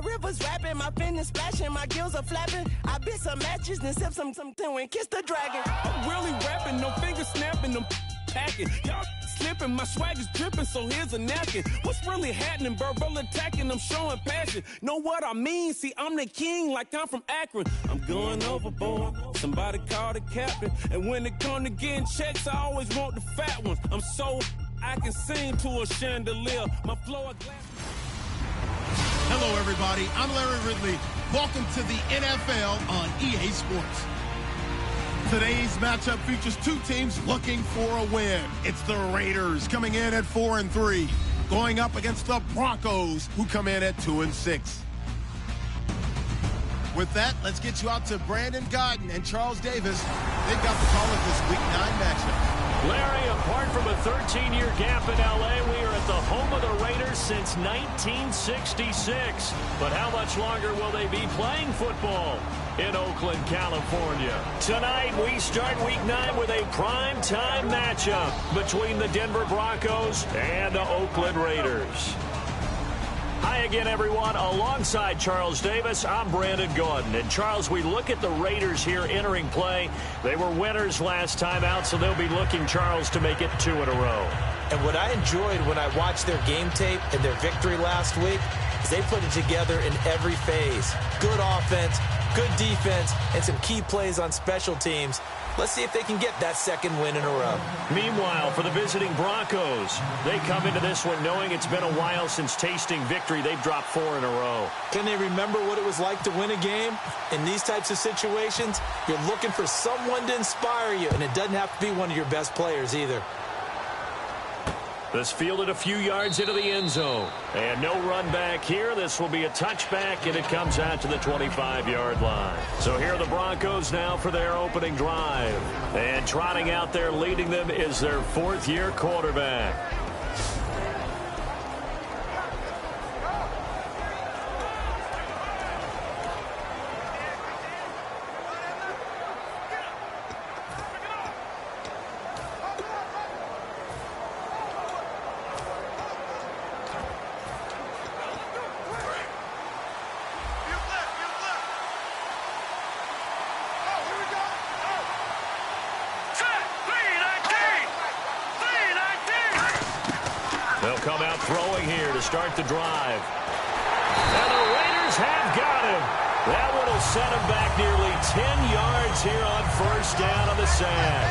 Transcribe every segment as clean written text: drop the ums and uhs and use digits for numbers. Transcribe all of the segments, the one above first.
My rivers rapping, my finish splashing, my gills are flapping. I bit some matches, then sip some and kiss the dragon. I'm really rapping, no fingers snapping, I'm packing. Y'all slipping, my swag is dripping, so here's a napkin. What's really happening? Verbal attacking, I'm showing passion. Know what I mean? See, I'm the king, like I'm from Akron. I'm going overboard. Somebody call the captain. And when it come to getting checks, I always want the fat ones. I'm so I can sing to a chandelier. My flow of glass. Hello, everybody. I'm Larry Ridley. Welcome to the NFL on EA Sports. Today's matchup features two teams looking for a win. It's the Raiders coming in at 4-3, going up against the Broncos, who come in at 2-6. With that, let's get you out to Brandon Godden and Charles Davis. They've got the call of this Week 9 matchup. Larry, apart from a 13-year gap in L.A., we are at the home of the Raiders since 1966. But how much longer will they be playing football in Oakland, California? Tonight, we start Week 9 with a prime-time matchup between the Denver Broncos and the Oakland Raiders. Hi again, everyone. Alongside Charles Davis, I'm Brandon Gaudin. And, Charles, we look at the Raiders here entering play. They were winners last time out, so they'll be looking, Charles, to make it 2 in a row. And what I enjoyed when I watched their game tape and their victory last week is they put it together in every phase. Good offense, good defense, and some key plays on special teams. Let's see if they can get that second win in a row. Meanwhile, for the visiting Broncos, they come into this one knowing it's been a while since tasting victory. They've dropped 4 in a row. Can they remember what it was like to win a game? In these types of situations, you're looking for someone to inspire you, and it doesn't have to be one of your best players either. This fielded a few yards into the end zone. And no run back here. This will be a touchback, and it comes out to the 25-yard line. So here are the Broncos now for their opening drive. And trotting out there leading them is their 4th-year quarterback. They'll come out throwing here to start the drive. And the Raiders have got him. That one will set him back nearly 10 yards here on first down on the sack.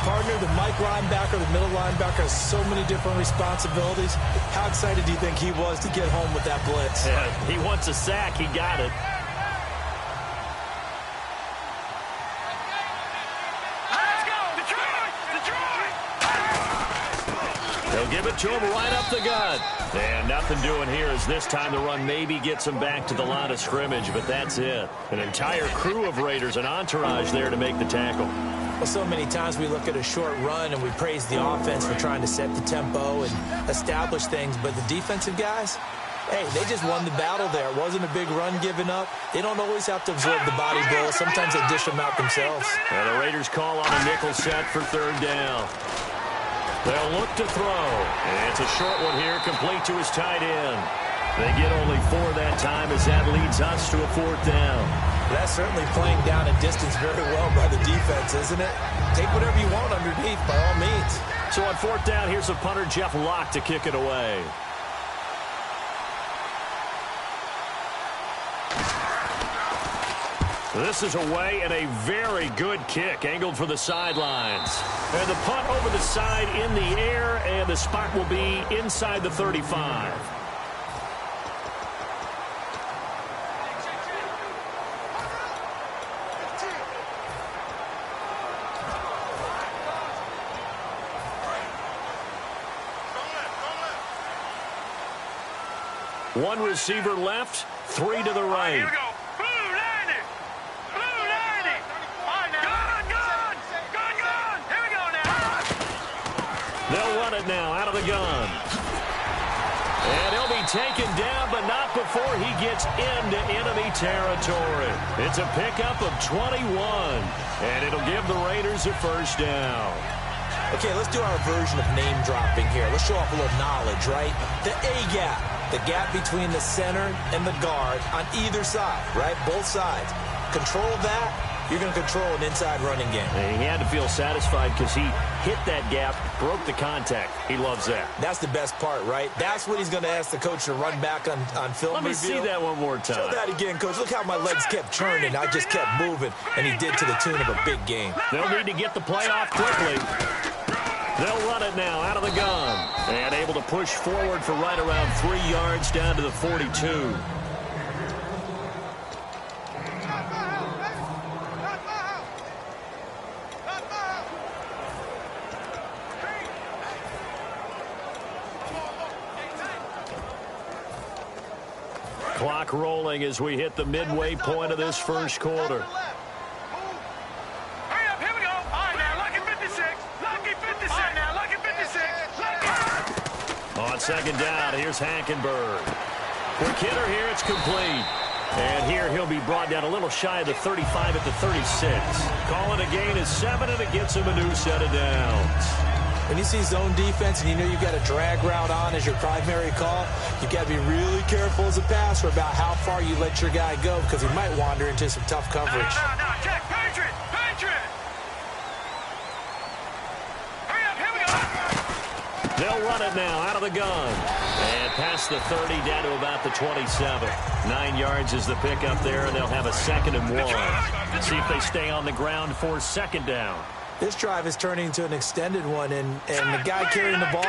Partner, the Mike linebacker, the middle linebacker has so many different responsibilities. How excited do you think he was to get home with that blitz? Yeah, he wants a sack. He got it. They'll give it to him right up the gut. And nothing doing here as this time the run maybe gets him back to the line of scrimmage, but that's it. An entire crew of Raiders, an entourage there to make the tackle. Well, so many times we look at a short run and we praise the offense for trying to set the tempo and establish things, but the defensive guys, hey, they just won the battle there. It wasn't a big run given up. They don't always have to absorb the body blow. Sometimes they dish them out themselves. And the Raiders call on a nickel set for 3rd down. They'll look to throw. And it's a short one here, complete to his tight end. They get only 4 that time as that leads us to a 4th down. That's certainly playing down a distance very well by the defense, isn't it? Take whatever you want underneath, by all means. So on 4th down, here's a punter, Jeff Locke, to kick it away. This is away and a very good kick, angled for the sidelines. And the punt over the side in the air, and the spot will be inside the 35. One receiver left, 3 to the right. Here we go. They'll run it now out of the gun. And he'll be taken down, but not before he gets into enemy territory. It's a pickup of 21, and it'll give the Raiders a 1st down. Okay, let's do our version of name dropping here. Let's show off a little knowledge, right? The A-gap. The gap between the center and the guard on either side, right? Both sides. Control that, you're going to control an inside running game. And he had to feel satisfied because he hit that gap, broke the contact. He loves that. That's the best part, right? That's what he's going to ask the coach to run back on film Let me review. see that one more time. Show that again, Coach. Look how my legs kept churning. I just kept moving, and he did to the tune of a big game. They'll need to get the play off quickly. They'll run it now out of the gun. And able to push forward for right around 3 yards down to the 42. Clock rolling as we hit the midway point of this first quarter. On second down, here's Hackenberg. Quick hitter here, it's complete. And here he'll be brought down a little shy of the 35 at the 36. Call it a gain of 7, and it gets him a new set of downs. When you see zone defense and you know you've got a drag route on as your primary call, you've got to be really careful as a passer about how far you let your guy go because he might wander into some tough coverage. No, check, Patriot! Hurry up, here we go! They'll run it now out of the gun. And past the 30 down to about the 27. 9 yards is the pickup there, and they'll have a 2nd and 1. See if they stay on the ground for second down. This drive is turning into an extended one, and the guy carrying the ball,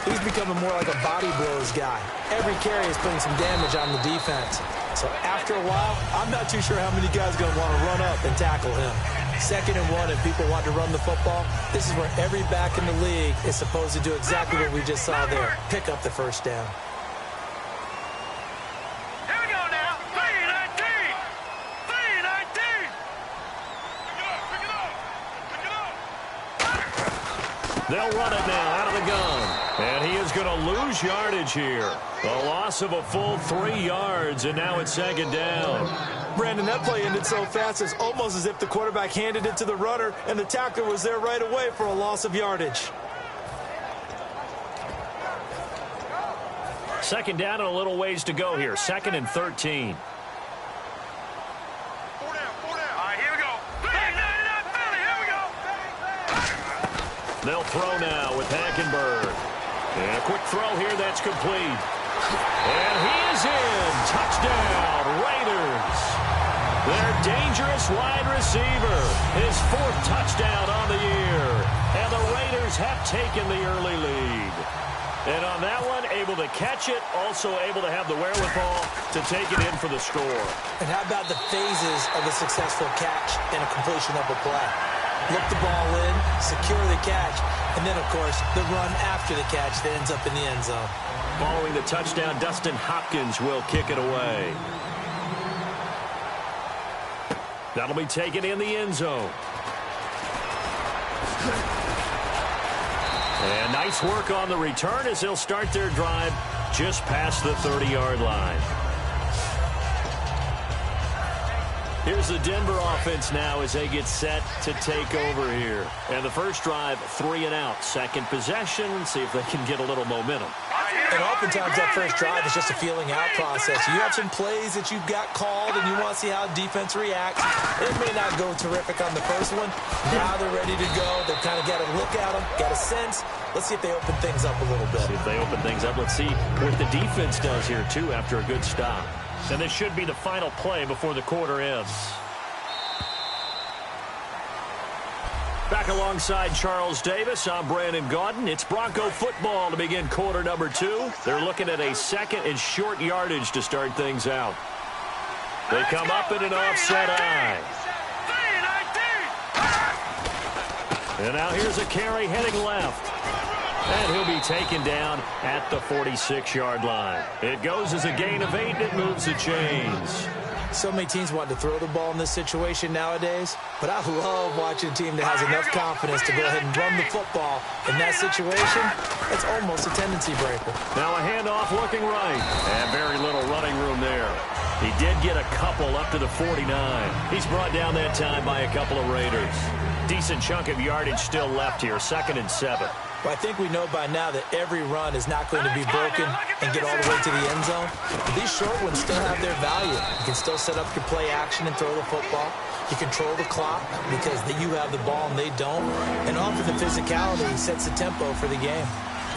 he's becoming more like a body blows guy. Every carry is putting some damage on the defense. So after a while, I'm not too sure how many guys are going to want to run up and tackle him. 2nd and 1, and people want to run the football. This is where every back in the league is supposed to do exactly what we just saw there, pick up the first down. Here we go now, 3-19! They'll run it now out of the gun. And he is going to lose yardage here. A loss of a full 3 yards, and now it's second down. Brandon, that play ended so fast, it's almost as if the quarterback handed it to the runner, and the tackler was there right away for a loss of yardage. Second down and a little ways to go here. 2nd and 13. They'll throw now with Hackenberg. And a quick throw here that's complete. And he is in. Touchdown, Raiders. Their dangerous wide receiver. His 4th touchdown on the year. And the Raiders have taken the early lead. And on that one, able to catch it, also able to have the wherewithal to take it in for the score. And how about the phases of a successful catch and a completion of a play? Look the ball in, secure the catch, and then, of course, the run after the catch that ends up in the end zone. Following the touchdown, Dustin Hopkins will kick it away. That'll be taken in the end zone. And nice work on the return as they'll start their drive just past the 30-yard line. Here's the Denver offense now as they get set to take over here. And the first drive, 3 and out. Second possession, see if they can get a little momentum. And oftentimes that first drive is just a feeling out process. You have some plays that you've got called and you want to see how defense reacts. It may not go terrific on the first one. Now they're ready to go. They've kind of got a look at them, got a sense. Let's see if they open things up a little bit. See if they open things up. Let's see what the defense does here, too, after a good stop. And this should be the final play before the quarter ends. Back alongside Charles Davis, I'm Brandon Gaudin. It's Bronco football to begin quarter number 2. They're looking at a 2nd and short yardage to start things out. They come up in an offset eye. And now here's a carry heading left. And he'll be taken down at the 46-yard line. It goes as a gain of 8, and it moves the chains. So many teams want to throw the ball in this situation nowadays, but I love watching a team that has enough confidence to go ahead and run the football. In that situation, it's almost a tendency breaker. Now a handoff looking right, and very little running room there. He did get a couple up to the 49. He's brought down that time by a couple of Raiders. Decent chunk of yardage still left here, 2nd and 7. Well, I think we know by now that every run is not going to be broken and get all the way to the end zone. But these short ones still have their value. You can still set up your play action and throw the football. You control the clock because you have the ball and they don't. And often the physicality sets the tempo for the game.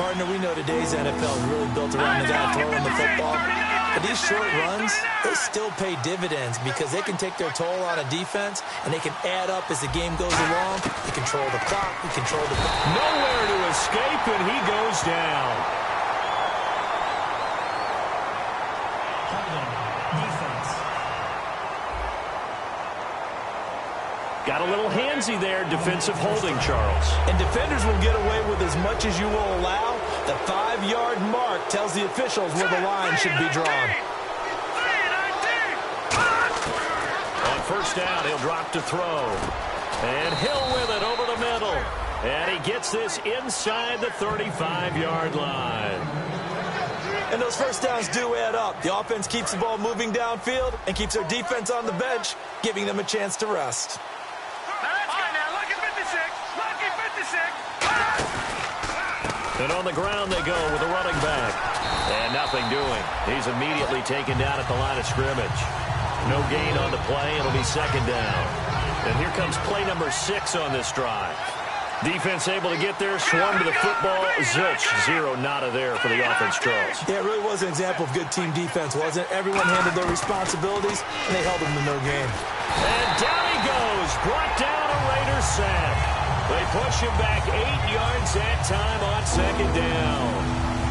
Partner, we know today's NFL is really built around the guy throwing the football. But these short runs, they still pay dividends because they can take their toll on a defense and they can add up as the game goes along. You control the clock, you control the... Nowhere to escape, and he goes down. Defense. Got a little handsy there, defensive holding, Charles. And defenders will get away with as much as you will allow. The 5-yard mark tells the officials where the line should be drawn. On first down, he'll drop to throw. And Hill with it over the middle. And he gets this inside the 35-yard line. And those first downs do add up. The offense keeps the ball moving downfield and keeps their defense on the bench, giving them a chance to rest. And on the ground they go with the running back. And nothing doing. He's immediately taken down at the line of scrimmage. No gain on the play. It'll be second down. And here comes play number 6 on this drive. Defense able to get there, swarm to the football. Zilch, 0 nada there for the offense, Charles. Yeah, it really was an example of good team defense, wasn't it? Everyone handled their responsibilities, and they held them to no gain. And down he goes. Brought down a Raiders sack. They push him back 8 yards that time on second down.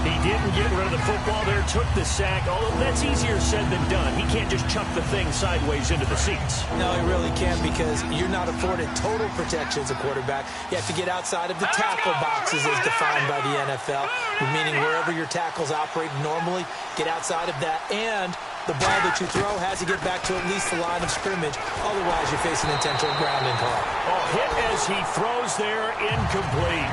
He didn't get rid of the football there, took the sack, although that's easier said than done. He can't just chuck the thing sideways into the seats. No, he really can't because you're not afforded total protection as a quarterback. You have to get outside of the tackle boxes as defined by the NFL, meaning wherever your tackles operate normally, get outside of that, and the ball that you throw has to get back to at least the line of scrimmage. Otherwise, you face an intentional grounding call. Oh, hit as he throws there, incomplete.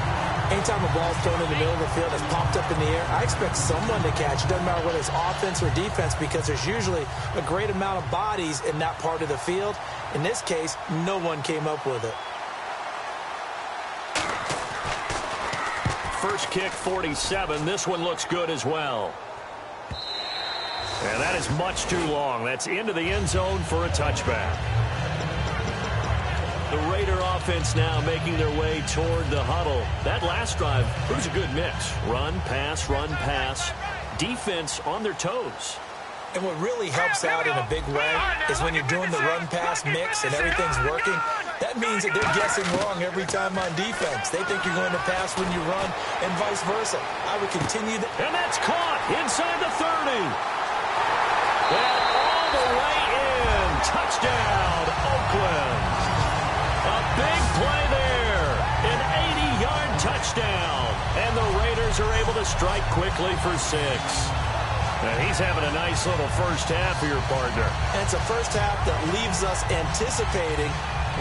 Anytime a ball's thrown in the middle of the field that's popped up in the air, I expect someone to catch. It doesn't matter whether it's offense or defense because there's usually a great amount of bodies in that part of the field. In this case, no one came up with it. First kick, 47. This one looks good as well. And that is much too long. That's into the end zone for a touchback. The Raider offense now making their way toward the huddle. That last drive, it was a good mix. Run, pass, defense on their toes. And what really helps out in a big way is when you're doing the run-pass mix and everything's working, that means that they're guessing wrong every time on defense. They think you're going to pass when you run and vice versa. I would continue that. And that's caught inside the 30. And all the way in. Touchdown, Oakland. A big play there. An 80-yard touchdown. And the Raiders are able to strike quickly for 6. And he's having a nice little first half here, partner. And it's a first half that leaves us anticipating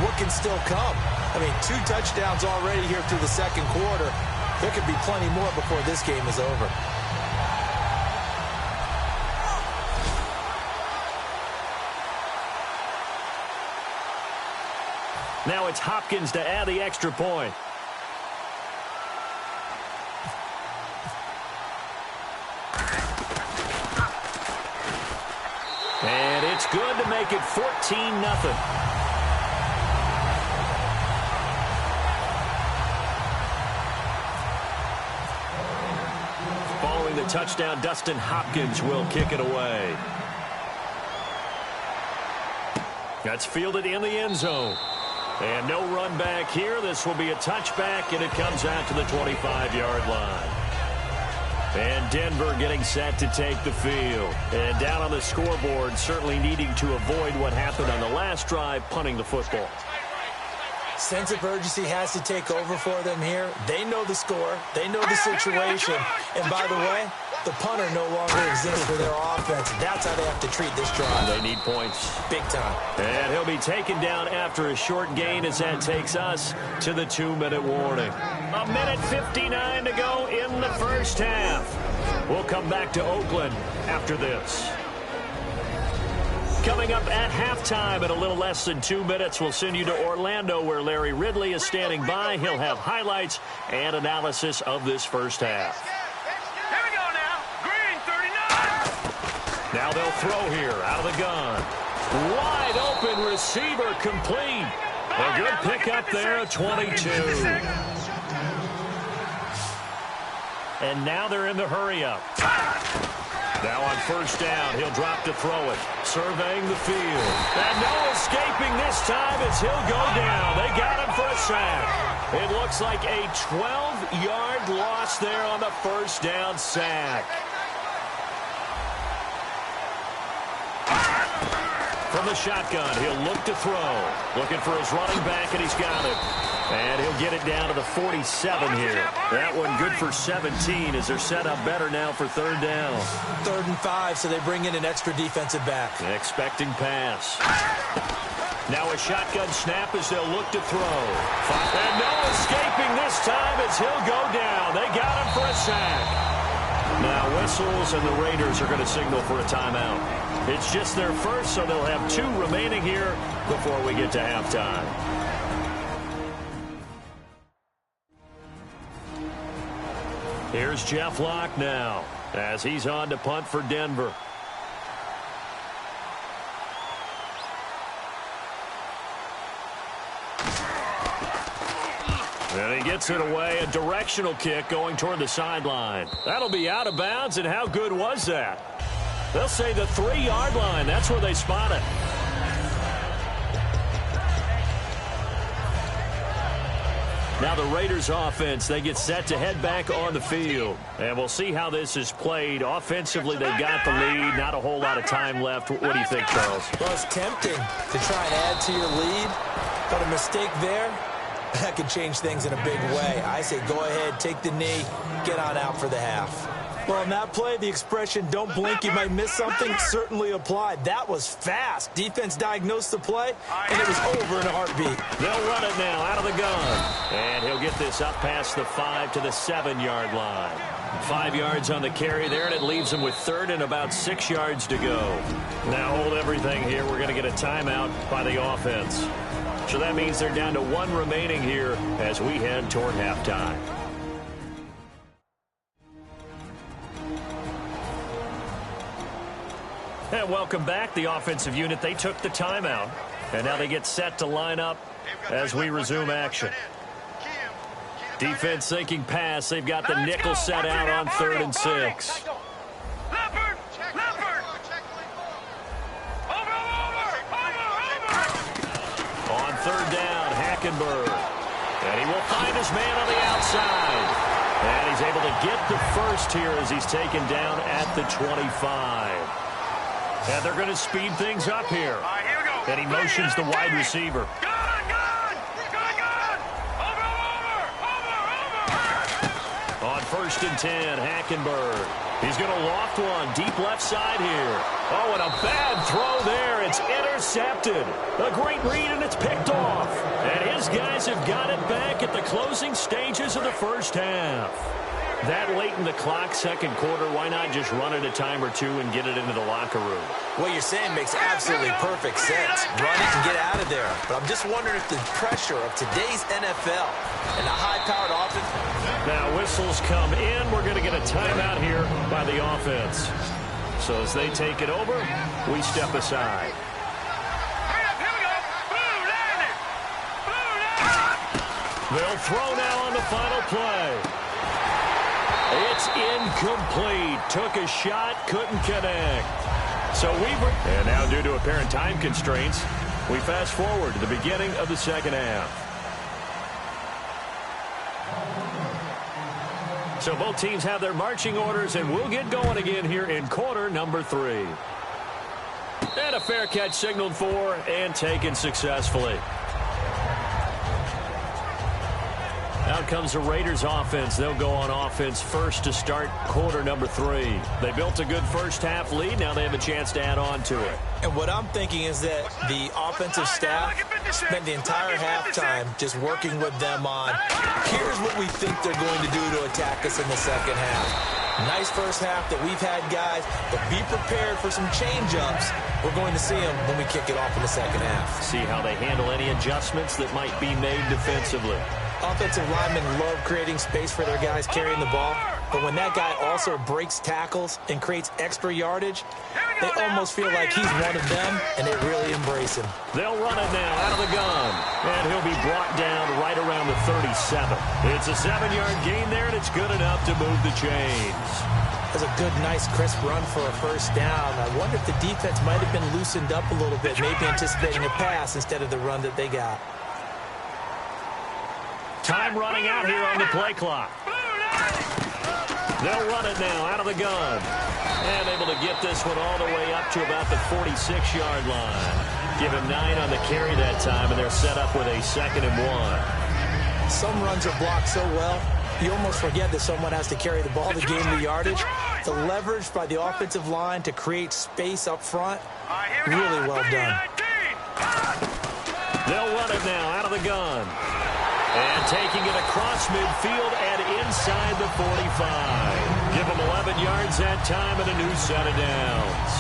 what can still come. I mean, 2 touchdowns already here through the second quarter. There could be plenty more before this game is over. Now it's Hopkins to add the extra point. And it's good to make it 14-0. Following the touchdown, Dustin Hopkins will kick it away. That's fielded in the end zone. And no run back here. This will be a touchback, and it comes out to the 25-yard line. And Denver getting set to take the field. And down on the scoreboard, certainly needing to avoid what happened on the last drive, punting the football. Sense of urgency has to take over for them here. They know the score. They know the situation. And by the way, the punter no longer exists for their offense. That's how they have to treat this drive. They need points. Big time. And he'll be taken down after a short gain as that takes us to the 2-minute warning. 1:59 to go in the first half. We'll come back to Oakland after this. Coming up at halftime in a little less than 2 minutes, we'll send you to Orlando where Larry Ridley is standing by. He'll have highlights and analysis of this first half. Here we go now. Green 39. Now they'll throw here out of the gun. Wide open receiver complete. A good pickup there at 22. And now they're in the hurry-up. Now on first down, he'll drop to throw it. Surveying the field. And no escaping this time as he'll go down. They got him for a sack. It looks like a 12-yard loss there on the first down sack. From the shotgun, he'll look to throw. Looking for his running back, and he's got it. And he'll get it down to the 47 here. That one good for 17 as they're set up better now for third down. 3rd and 5, so they bring in an extra defensive back. Expecting pass. Now a shotgun snap as they'll look to throw. And no escaping this time as he'll go down. They got him for a sack. Now whistles and the Raiders are going to signal for a timeout. It's just their first, so they'll have 2 remaining here before we get to halftime. Here's Jeff Locke now as he's on to punt for Denver. And he gets it away, a directional kick going toward the sideline. That'll be out of bounds, and how good was that? They'll say the 3-yard line. That's where they spot it. Now the Raiders offense, they get set to head back on the field. And we'll see how this is played. Offensively, they've got the lead. Not a whole lot of time left. What do you think, Charles? Well, it's tempting to try and add to your lead, but a mistake there, that could change things in a big way. I say go ahead, take the knee, get on out for the half. Well, in that play, the expression, don't blink, you might miss something, certainly applied. That was fast. Defense diagnosed the play, and it was over in a heartbeat. They'll run it now out of the gun. And he'll get this up past the 5 to the 7-yard line. 5 yards on the carry there, and it leaves them with 3rd and about 6 yards to go. Now hold everything here. We're going to get a timeout by the offense. So that means they're down to 1 remaining here as we head toward halftime. And welcome back. The offensive unit, they took the timeout. And now they get set to line up as we resume action. Defense thinking pass. They've got the nickel set out on 3rd and 6. On 3rd down, Hackenberg. And he will find his man on the outside. And he's able to get the first here as he's taken down at the 25. And they're going to speed things up here. And he motions the wide receiver. On 1st and 10, Hackenberg. He's going to loft one deep left side here. Oh, and a bad throw there. It's intercepted. A great read, and it's picked off. And his guys have got it back at the closing stages of the first half. That late in the clock, second quarter, why not just run it a time or 2 and get it into the locker room? What you're saying makes absolutely perfect sense. Run it and get out of there. But I'm just wondering if the pressure of today's NFL and the high-powered offense. Now whistles come in. We're going to get a timeout here by the offense. So as they take it over, we step aside. They'll throw now on the final play. It's incomplete. Took a shot, couldn't connect. So and now due to apparent time constraints, we fast forward to the beginning of the second half. So both teams have their marching orders, and we'll get going again here in quarter number 3. And a fair catch signaled for and taken successfully. Out comes the Raiders offense. They'll go on offense first to start quarter number 3. They built a good first half lead. Now they have a chance to add on to it. And what I'm thinking is that the offensive staff spent the entire halftime just working with them on, here's what we think they're going to do to attack us in the second half. Nice first half that we've had, guys, but be prepared for some change-ups. We're going to see them when we kick it off in the second half. See how they handle any adjustments that might be made defensively. Offensive linemen love creating space for their guys carrying the ball, but when that guy also breaks tackles and creates extra yardage, they almost feel like he's one of them, and they really embrace him. They'll run it now out of the gun, and he'll be brought down right around the 37. It's a 7-yard gain there, and it's good enough to move the chains. That's a good, nice, crisp run for a first down. I wonder if the defense might have been loosened up a little bit, maybe anticipating a pass instead of the run that they got. Time running out here on the play clock. They'll run it now out of the gun. And able to get this one all the way up to about the 46-yard line. Give him 9 on the carry that time, and they're set up with a 2nd and 1. Some runs are blocked so well, you almost forget that someone has to carry the ball to gain the yardage. The leverage by the offensive line to create space up front, really well done. They'll run it now out of the gun. And taking it across midfield and inside the 45. Give them 11 yards that time and a new set of downs.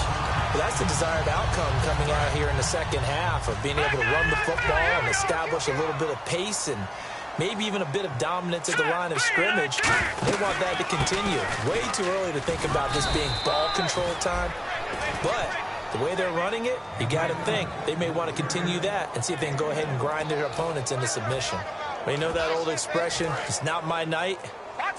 Well, that's the desired outcome coming out here in the second half of being able to run the football and establish a little bit of pace and maybe even a bit of dominance at the line of scrimmage. They want that to continue. Way too early to think about this being ball control time. But the way they're running it, you got to think they may want to continue that and see if they can go ahead and grind their opponents into submission. Well, you know that old expression, it's not my night.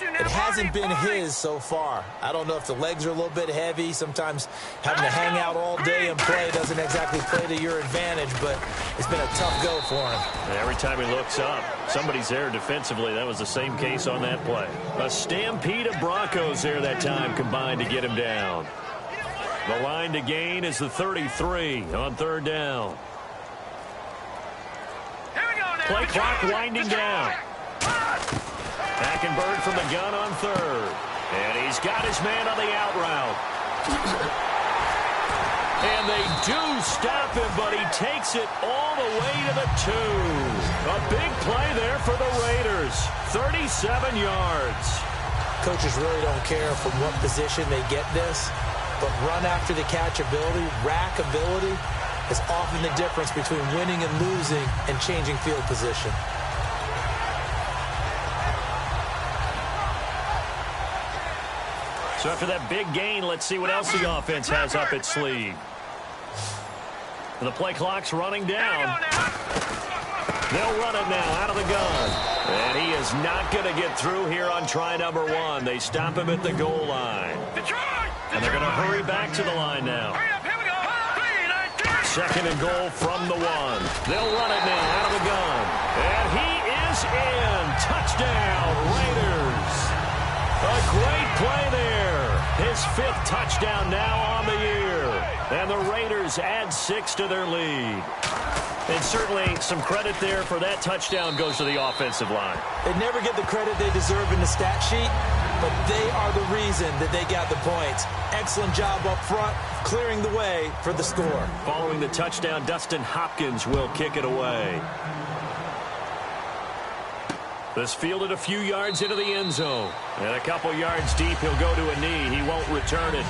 It hasn't been his so far. I don't know if the legs are a little bit heavy. Sometimes having to hang out all day and play doesn't exactly play to your advantage, but it's been a tough go for him. Every time he looks up, somebody's there defensively. That was the same case on that play. A stampede of Broncos there that time combined to get him down. The line to gain is the 33 on 3rd down. Play clock winding down. Hackenberg from the gun on 3rd. And he's got his man on the out route. And they do stop him, but he takes it all the way to the 2. A big play there for the Raiders. 37 yards. Coaches really don't care from what position they get this, but run after the catch ability, rack ability, is often the difference between winning and losing and changing field position. So after that big gain, let's see what else the offense has up its sleeve. The play clock's running down. They'll run it now out of the gun. And he is not going to get through here on try number 1. They stop him at the goal line. And they're going to hurry back to the line now. 2nd and goal from the 1. They'll run it now out of the gun. And he is in. Touchdown, Raiders. A great play there. His 5th touchdown now on the year. And the Raiders add 6 to their lead. And certainly some credit there for that touchdown goes to the offensive line. They never get the credit they deserve in the stat sheet, but they are the reason that they got the points. Excellent job up front, clearing the way for the score. Following the touchdown, Dustin Hopkins will kick it away. This fielded a few yards into the end zone. And a couple yards deep, he'll go to a knee. He won't return it.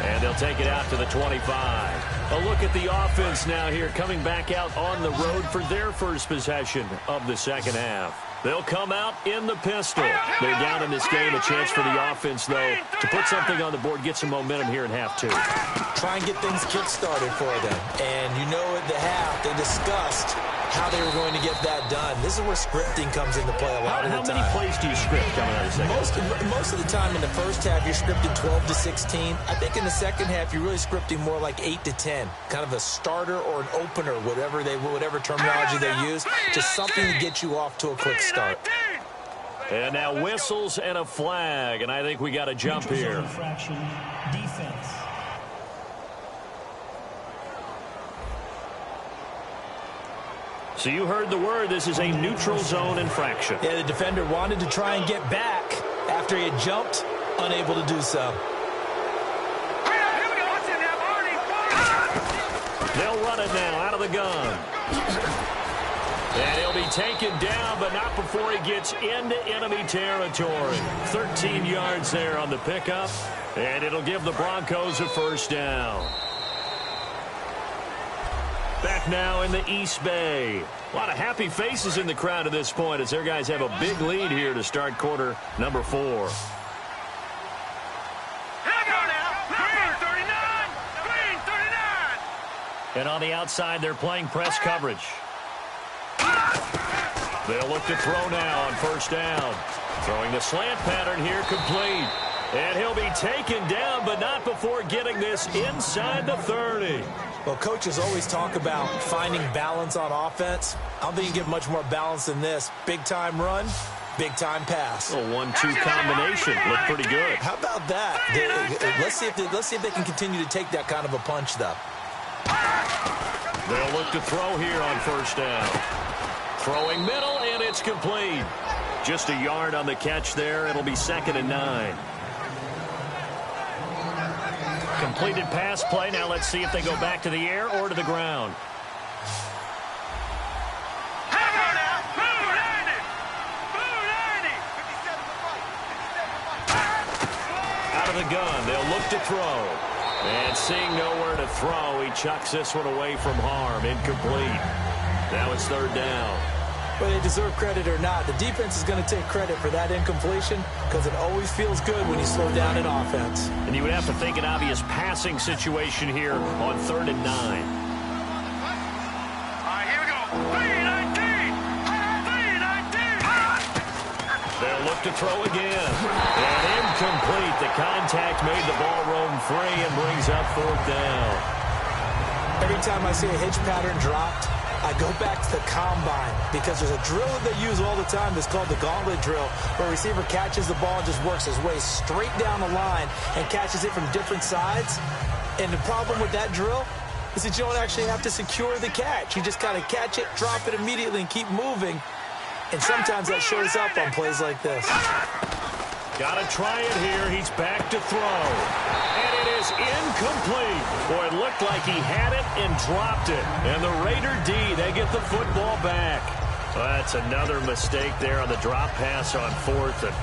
And they'll take it out to the 25. A look at the offense now here, coming back out on the road for their first possession of the second half. They'll come out in the pistol. They're down in this game. A chance for the offense, though, to put something on the board, get some momentum here in half 2. Try and get things kick-started for them. And you know at the half, they discussed how they were going to get that done. This is where scripting comes into play a lot of the time. How many plays do you script coming out of the second half? Most of the time in the first half, you're scripting 12 to 16. I think in the second half, you're really scripting more like 8 to 10. Kind of a starter or an opener, whatever terminology they use. Just something to get you off to a quick start. And now whistles and a flag, and I think we got a jump here. Defense. So you heard the word. This is a neutral zone infraction. Yeah, the defender wanted to try and get back after he had jumped, unable to do so. They'll run it now out of the gun. And he'll be taken down, but not before he gets into enemy territory. 13 yards there on the pickup, and it'll give the Broncos a first down. Back now in the East Bay. A lot of happy faces in the crowd at this point as their guys have a big lead here to start quarter number 4. Here we go now. Green 39. Green 39. And on the outside, they're playing press coverage. They'll look to throw now on first down. Throwing the slant pattern here, complete. And he'll be taken down, but not before getting this inside the 30. Well, coaches always talk about finding balance on offense. I don't think you get much more balance than this. Big-time run, big-time pass. A 1-2 combination. Looked pretty good. How about that? Let's see if they can continue to take that kind of a punch, though. They'll look to throw here on first down. Throwing middle, and it's complete. Just a yard on the catch there. It'll be 2nd and 9. Completed pass play. Now let's see if they go back to the air or to the ground. Out of the gun. They'll look to throw. And seeing nowhere to throw, he chucks this one away from harm. Incomplete. Now it's 3rd down. Whether they deserve credit or not, the defense is going to take credit for that incompletion because it always feels good when you slow down an offense. And you would have to think an obvious passing situation here on 3rd and 9. All right, here we go. 3-19. 3-19. They'll look to throw again. And incomplete. The contact made the ball roam free and brings up 4th down. Every time I see a hitch pattern dropped, I go back to the combine because there's a drill that they use all the time that's called the gauntlet drill, where a receiver catches the ball and just works his way straight down the line and catches it from different sides. And the problem with that drill is that you don't actually have to secure the catch. You just kind of catch it, drop it immediately, and keep moving. And sometimes that shows up on plays like this. Got to try it here. He's back to throw. And it is incomplete. Boy, it looked like he had it and dropped it. And the Raider D, they get the football back. Well, that's another mistake there on the drop pass on 4th. And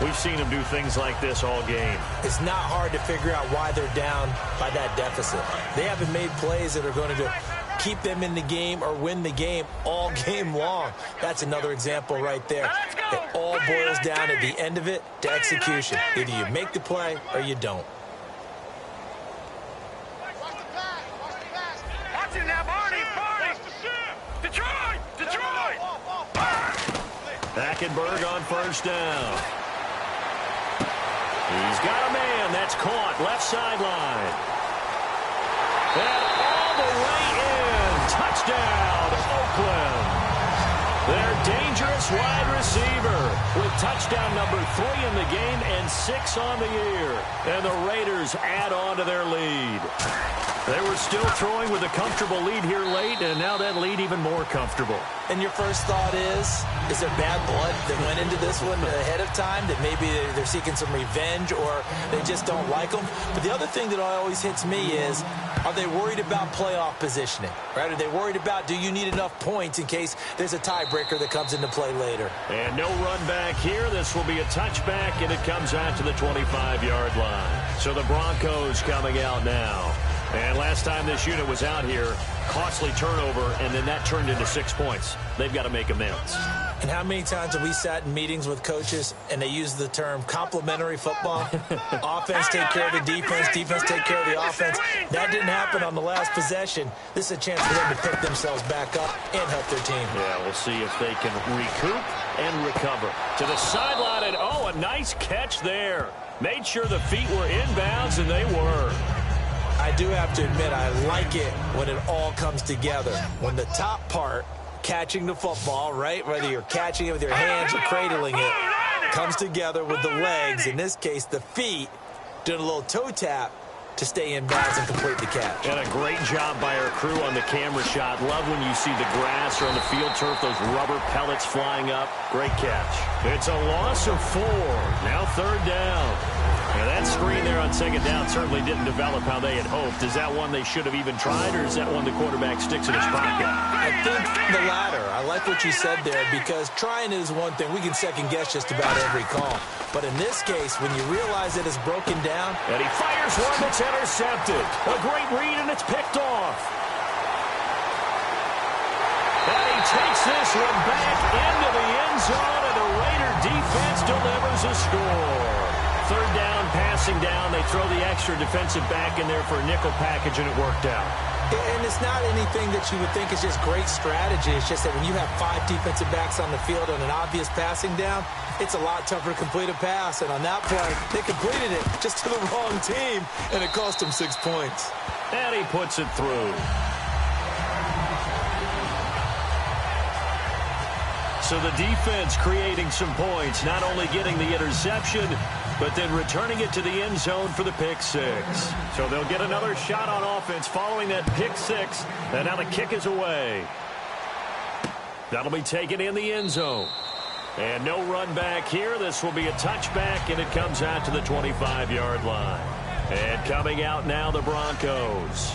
we've seen him do things like this all game. It's not hard to figure out why they're down by that deficit. They haven't made plays that are going to keep them in the game or win the game all game long. That's another example right there. It all boils down at the end of it to execution. Either you make the play or you don't. Watch it now, Barney. Detroit. Hackenberg on first down. He's got a man. That's caught. Left sideline. And all the way in. Touchdown, Oakland. Their dangerous wide receiver with touchdown number 3 in the game and 6 on the year. And the Raiders add on to their lead. They were still throwing with a comfortable lead here late, and now that lead even more comfortable. And your first thought is there bad blood that went into this one ahead of time, that maybe they're seeking some revenge or they just don't like them? But the other thing that always hits me is, are they worried about playoff positioning? Right? Are they worried about, do you need enough points in case there's a tiebreaker that comes into play later? And no run back here. This will be a touchback, and it comes out to the 25-yard line. So the Broncos coming out now. And last time this unit was out here, costly turnover, and then that turned into 6 points. They've got to make amends. And how many times have we sat in meetings with coaches and they use the term complementary football? Offense take care of the defense, defense take care of the offense. That didn't happen on the last possession. This is a chance for them to pick themselves back up and help their team. Yeah, we'll see if they can recoup and recover. To the sideline, and oh, a nice catch there. Made sure the feet were inbounds, and they were. I do have to admit, I like it when it all comes together. When the top part, catching the football, right, whether you're catching it with your hands or cradling it, comes together with the legs, in this case the feet, doing a little toe tap to stay in bounds and complete the catch. And a great job by our crew on the camera shot. Love when you see the grass or on the field turf, those rubber pellets flying up. Great catch. It's a loss of 4. Now 3rd down. Now that screen there on second down certainly didn't develop how they had hoped. Is that one they should have even tried, or is that one the quarterback sticks in his pocket? I think the latter. I like what you said there, because trying is one thing. We can second-guess just about every call. But in this case, when you realize that it's broken down. And he fires one that's intercepted. A great read, and it's picked off. And he takes this one back into the end zone, and the Raider defense delivers a score. Third down, passing down. They throw the extra defensive back in there for a nickel package, and it worked out. And it's not anything that you would think is just great strategy. It's just that when you have 5 defensive backs on the field on an obvious passing down, it's a lot tougher to complete a pass. And on that play, they completed it just to the wrong team, and it cost them 6 points. And he puts it through. So the defense creating some points, not only getting the interception, but then returning it to the end zone for the pick six. So they'll get another shot on offense following that pick six, and now the kick is away. That'll be taken in the end zone. And no run back here. This will be a touchback, and it comes out to the 25-yard line. And coming out now, the Broncos.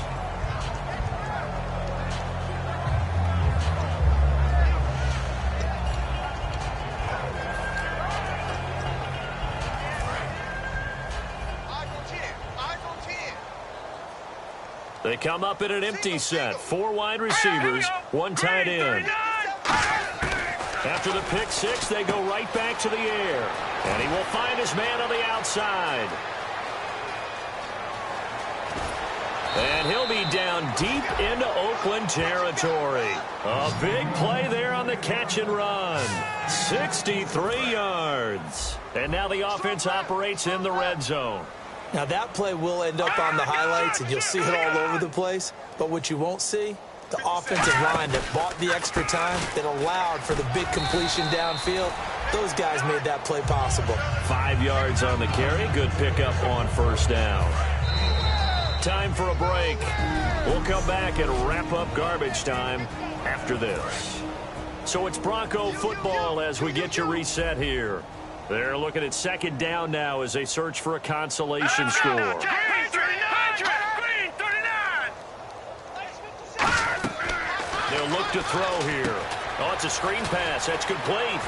They come up in an empty set. 4 wide receivers, 1 tight end. After the pick six, they go right back to the air. And he will find his man on the outside. And he'll be down deep into Oakland territory. A big play there on the catch and run. 63 yards. And now the offense operates in the red zone. Now, that play will end up on the highlights, and you'll see it all over the place. But what you won't see, the offensive line that bought the extra time, that allowed for the big completion downfield, those guys made that play possible. 5 yards on the carry. Good pickup on first down. Time for a break. We'll come back and wrap up garbage time after this. So it's Bronco football as we get you reset here. They're looking at second down now as they search for a consolation score. Green 39! They'll look to throw here. Oh, it's a screen pass. That's complete.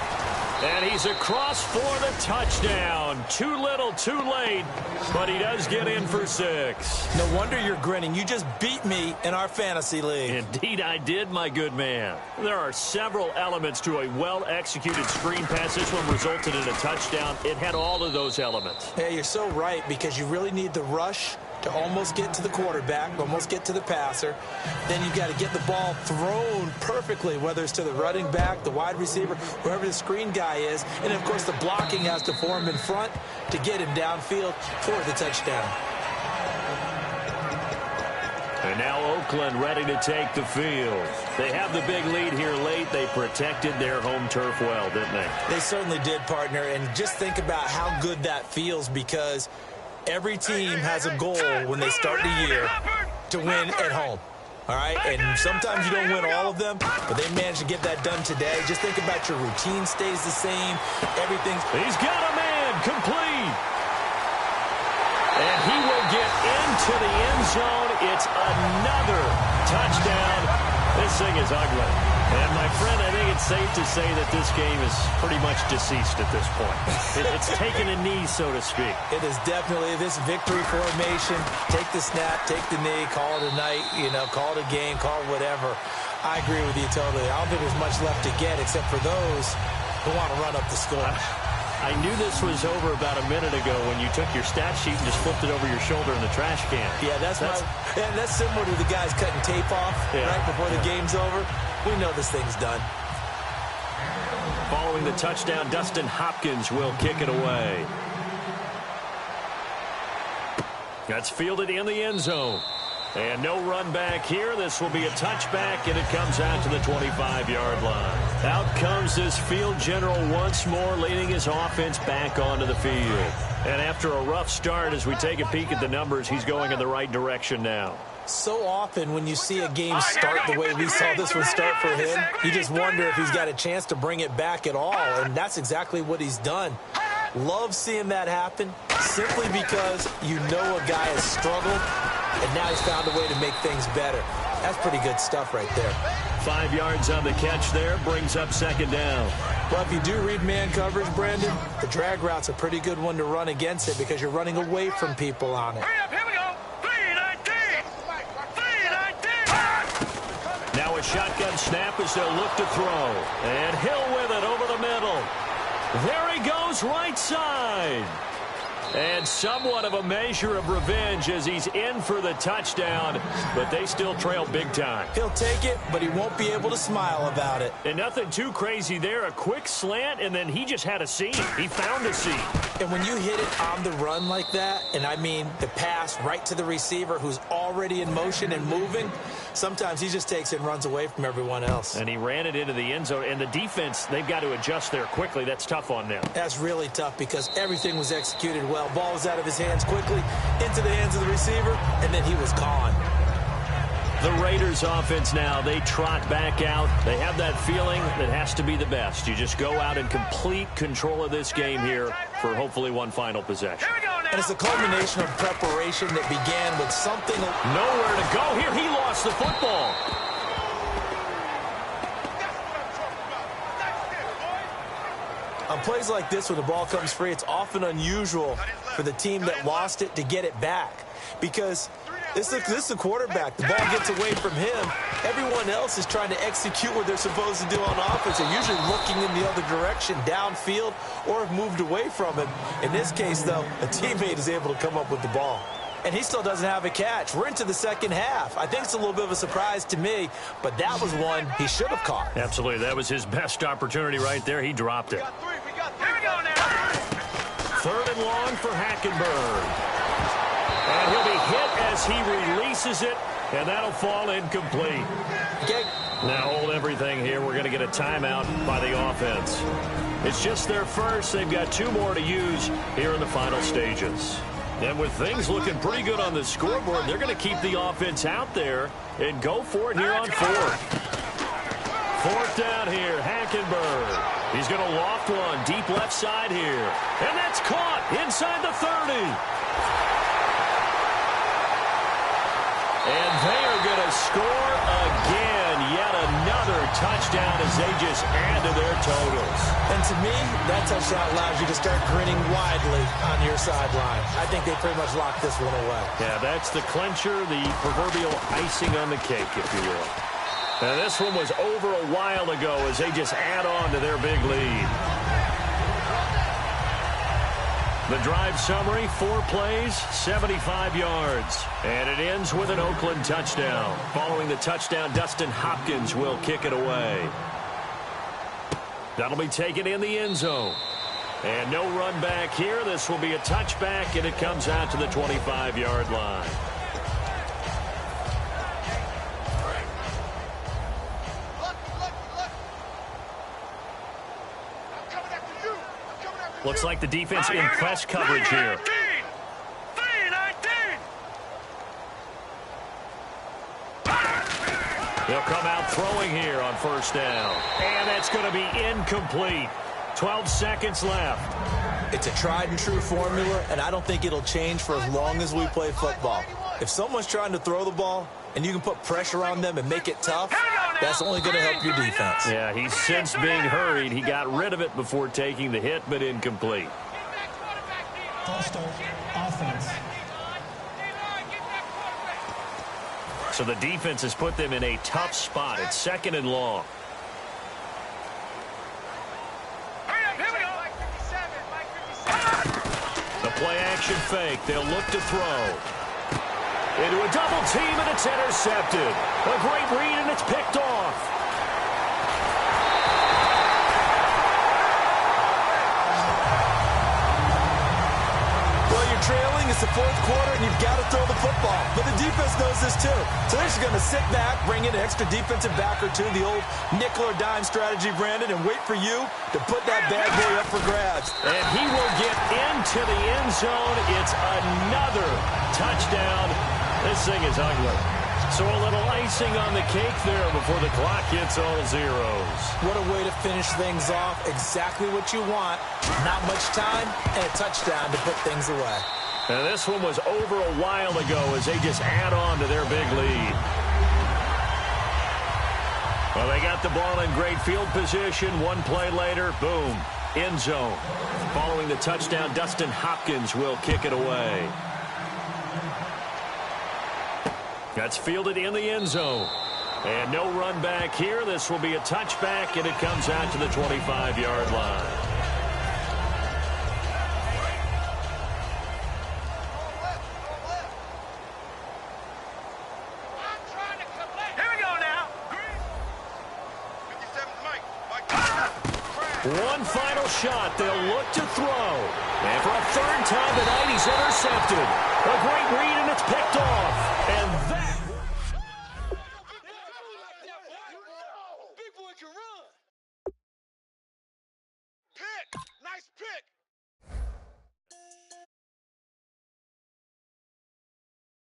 And he's across for the touchdown. Too little, too late. But he does get in for 6. No wonder you're grinning. You just beat me in our fantasy league. Indeed, I did, my good man. There are several elements to a well-executed screen pass. This one resulted in a touchdown. It had all of those elements. Yeah, you're so right, because you really need the rush to almost get to the quarterback, almost get to the passer. Then you've got to get the ball thrown perfectly, whether it's to the running back, the wide receiver, wherever the screen guy is. And, of course, the blocking has to form in front to get him downfield for the touchdown. And now Oakland ready to take the field. They have the big lead here late. They protected their home turf well, didn't they? They certainly did, partner. And just think about how good that feels, because every team has a goal when they start the year to win at home. All right? And sometimes you don't win all of them, but they managed to get that done today. Just think about your routine stays the same. Everything's... He's got a man complete. And he will get into the end zone. It's another touchdown. This thing is ugly. And, my friend, I think it's safe to say that this game is pretty much deceased at this point. It's taken a knee, so to speak. It is definitely this victory formation. Take the snap, take the knee, call it a night, call it a game, call it whatever. I agree with you totally. I don't think there's much left to get except for those who want to run up the score. I knew this was over about a minute ago when you took your stat sheet and just flipped it over your shoulder in the trash can. Yeah, that's similar to the guys cutting tape off right before the game's over. We know this thing's done. Following the touchdown, Dustin Hopkins will kick it away. That's fielded in the end zone. And no run back here. This will be a touchback, and it comes out to the 25-yard line. Out comes this field general once more, leading his offense back onto the field. And after a rough start, as we take a peek at the numbers, he's going in the right direction now. So often when you see a game start the way we saw this one start for him, you just wonder if he's got a chance to bring it back at all, and that's exactly what he's done. Love seeing that happen simply because you know a guy has struggled, and now he's found a way to make things better. That's pretty good stuff right there. 5 yards on the catch there, brings up second down. Well, if you do read man coverage, Brandon, the drag route's a pretty good one to run against it because you're running away from people on it. Hurry up, here we go. 3-19. 3-19. Now a shotgun snap as they'll look to throw. And Hill with it over the middle. There he goes, right side. And somewhat of a measure of revenge as he's in for the touchdown, but they still trail big time. He'll take it, but he won't be able to smile about it. And nothing too crazy there. A quick slant, and then he just had a seam. He found a seam. And when you hit it on the run like that, and I mean the pass right to the receiver who's already in motion and moving, sometimes he just takes it and runs away from everyone else. And he ran it into the end zone. And the defense, they've got to adjust there quickly. That's tough on them. That's really tough because everything was executed well. Ball was out of his hands quickly, into the hands of the receiver, and then he was gone. The Raiders offense now, they trot back out. They have that feeling that has to be the best. You just go out in complete control of this game here for hopefully one final possession. Here we go now. And it's a culmination of preparation that began with something. Nowhere to go here. He lost the football. On plays like this, when the ball comes free, it's often unusual for the team that lost it to get it back. Because this is a quarterback. The ball gets away from him. Everyone else is trying to execute what they're supposed to do on offense. They're usually looking in the other direction, downfield, or have moved away from him. In this case, though, a teammate is able to come up with the ball. And he still doesn't have a catch. We're into the second half. I think it's a little bit of a surprise to me, but that was one he should have caught. Absolutely. That was his best opportunity right there. He dropped it. Here we go now. Third and long for Hackenberg. And he'll be hit as he releases it, and that'll fall incomplete. Okay. Now hold everything here. We're going to get a timeout by the offense. It's just their first. They've got 2 more to use here in the final stages. And with things looking pretty good on the scoreboard, they're going to keep the offense out there and go for it here on 4th. 4th down here, Hackenberg. He's going to loft one deep left side here. And that's caught inside the 30. And they are going to score again. Yet another touchdown as they just add to their totals. And to me, that touchdown allows you to start grinning widely on your sideline. I think they pretty much locked this one away. Yeah, that's the clincher, the proverbial icing on the cake, if you will. Now, this one was over a while ago as they just add on to their big lead. The drive summary, 4 plays, 75 yards. And it ends with an Oakland touchdown. Following the touchdown, Dustin Hopkins will kick it away. That'll be taken in the end zone. And no run back here. This will be a touchback, and it comes out to the 25-yard line. Looks like the defense in press coverage here. 3-19. They'll come out throwing here on first down. And that's going to be incomplete. 12 seconds left. It's a tried and true formula, and I don't think it'll change for as long as we play football. If someone's trying to throw the ball and you can put pressure on them and make it tough, that's only going to help your defense. Yeah, he's since being hurried. He got rid of it before taking the hit, but incomplete. False start, offense. So the defense has put them in a tough spot. It's 2nd and long. The play-action fake. They'll look to throw. Into a double team, and it's intercepted. A great read, and it's picked off. Well, you're trailing. It's the 4th quarter, and you've got to throw the football. But the defense knows this, too. So they're just going to sit back, bring in an extra defensive back or 2, the old nickel or dime strategy, Brandon, and wait for you to put that bad boy up for grabs. And he will get into the end zone. It's another touchdown. This thing is ugly. So a little icing on the cake there before the clock hits all zeros. What a way to finish things off. Exactly what you want. Not much time and a touchdown to put things away. And this one was over a while ago as they just add on to their big lead. Well, they got the ball in great field position. One play later, boom, end zone. Following the touchdown, Dustin Hopkins will kick it away. That's fielded in the end zone. And no run back here. This will be a touchback, and it comes out to the 25-yard line. Here we go now. One final shot. They'll look to throw. And for a third time tonight, he's intercepted. A great read, and it's picked off.